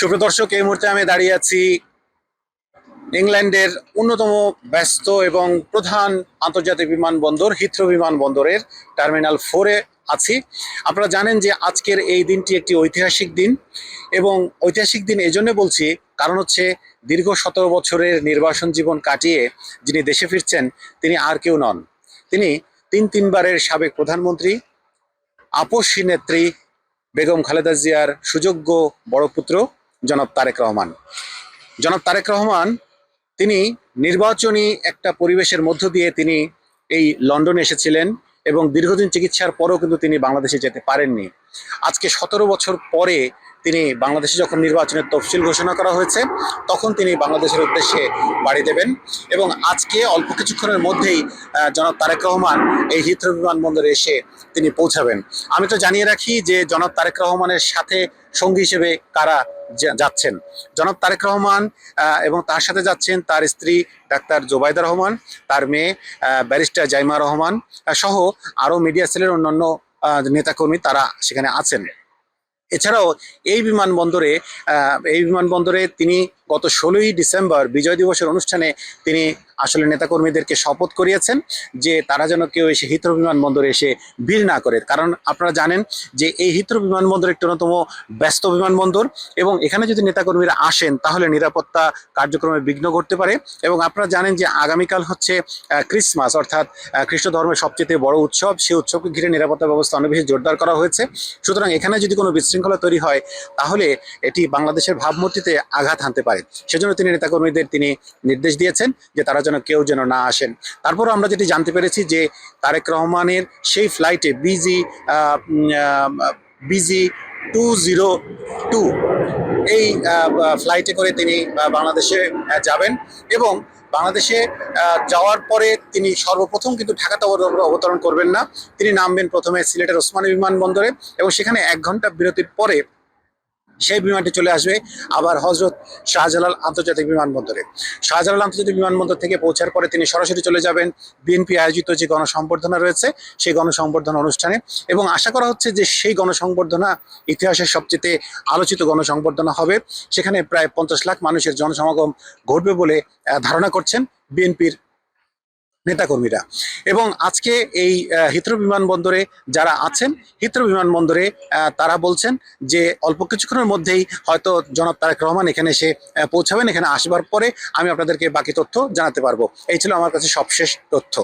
সুপ্রিয় দর্শক, এই মুহূর্তে আমি দাঁড়িয়ে আছি ইংল্যান্ডের অন্যতম ব্যস্ত এবং প্রধান আন্তর্জাতিক বিমানবন্দর হিথ্রো বিমানবন্দরের টার্মিনাল 4-এ আছি। আপনারা জানেন যে আজকের এই দিনটি একটি ঐতিহাসিক দিন, এবং ঐতিহাসিক দিন এই জন্য বলছি কারণ হচ্ছে দীর্ঘ 17 বছরের নির্বাসন জীবন কাটিয়ে যিনি দেশে ফিরছেন তিনি আর কেউ নন। তিনি তিনবারের সাবেক প্রধানমন্ত্রী, আপসী নেত্রী বেগম খালেদা জিয়ার সুযোগ্য বড় পুত্র জনাব তারেক রহমান। জনাব তারেক রহমান তিনি নির্বাচনী একটা পরিবেশের মধ্য দিয়ে তিনি এই লন্ডনে এসেছিলেন, এবং দীর্ঘদিন চিকিৎসার পরেও কিন্তু তিনি বাংলাদেশে যেতে পারেননি। আজকে 17 বছর পরে তিনি বাংলাদেশে যখন নির্বাচনের তফসিল ঘোষণা করা হয়েছে তখন তিনি বাংলাদেশের উদ্দেশ্যে বাড়ি দেবেন, এবং আজকে অল্প কিছুক্ষণের মধ্যেই জনাব তারেক রহমান এই হিথ্রো বিমানবন্দরে এসে তিনি পৌঁছাবেন। আমি তো জানিয়ে রাখি যে জনাব তারেক রহমানের সাথে সঙ্গী হিসেবে কারা যাচ্ছেন। জনাব তারেক রহমান এবং তার সাথে যাচ্ছেন তার স্ত্রী ডাক্তার জোবাইদা রহমান, তার মেয়ে ব্যারিস্টার জাইমা রহমান সহ আরও মিডিয়া সেলের অন্যান্য নেতাকর্মী তারা সেখানে আছেন। এছাড়াও এই বিমানবন্দরে তিনি গত 16ই ডিসেম্বর বিজয় দিবসের অনুষ্ঠানে তিনি আসলে নেতাকর্মীদেরকে শপথ করিয়েছেন যে তারা যেন কেউ এসে হিথ্রো বিমানবন্দরে এসে ভিড় না করে। কারণ আপনারা জানেন যে এই হিথ্রো বিমানবন্দর একটি অন্যতম ব্যস্ত বিমানবন্দর, এবং এখানে যদি নেতাকর্মীরা আসেন তাহলে নিরাপত্তা কার্যক্রমে বিঘ্ন ঘটতে পারে। এবং আপনারা জানেন যে আগামীকাল হচ্ছে ক্রিসমাস, অর্থাৎ খ্রিস্ট ধর্মের সবচেয়ে বড় উৎসব। সেই উৎসবকে ঘিরে নিরাপত্তা ব্যবস্থা অনেক বেশি জোরদার করা হয়েছে। সুতরাং এখানে যদি কোনো বিশৃঙ্খলা তৈরি হয় তাহলে এটি বাংলাদেশের ভাবমূর্তিতে আঘাত হানতে পারে। সেজন্য তিনি নেতাকর্মীদের তিনি নির্দেশ দিয়েছেন যে তারা যেন কেউ যেন না আসেন। তারপরও আমরা যেটি জানতে পেরেছি যে তারেক রহমানের সেই ফ্লাইটে বিজি 202 এই ফ্লাইটে করে তিনি বাংলাদেশে যাবেন, এবং বাংলাদেশে যাওয়ার পরে তিনি সর্বপ্রথম কিন্তু ঢাকাতে অবতরণ করবেন না। তিনি নামবেন প্রথমে সিলেটের ওসমানী বিমানবন্দরে, এবং সেখানে 1 ঘন্টা বিরতির পরে সেই বিমানটি চলে আসবে আবার হজরত শাহজালাল আন্তর্জাতিক বিমানবন্দরে। শাহজালাল আন্তর্জাতিক বিমানবন্দর থেকে পৌঁছার পরে তিনি সরাসরি চলে যাবেন বিএনপি আয়োজিত যে গণসংবর্ধনা রয়েছে সেই গণসংবর্ধনা অনুষ্ঠানে, এবং আশা করা হচ্ছে যে সেই গণসংবর্ধনা ইতিহাসের সবচেয়ে আলোচিত গণসংবর্ধনা হবে। সেখানে প্রায় 50 লাখ মানুষের জনসমাগম ঘটবে বলে ধারণা করছেন বিএনপির নেতাকর্মীরা। এবং আজকে এই হিথ্রো বিমানবন্দরে যারা আছেন, হিথ্রো বিমানবন্দরে তারা বলছেন যে অল্প কিছুক্ষণের মধ্যেই হয়তো জনাব তারেক রহমান এখানে এসে পৌঁছাবেন। এখানে আসবার পরে আমি আপনাদেরকে বাকি তথ্য জানাতে পারবো। এই ছিল আমার কাছে সবশেষ তথ্য।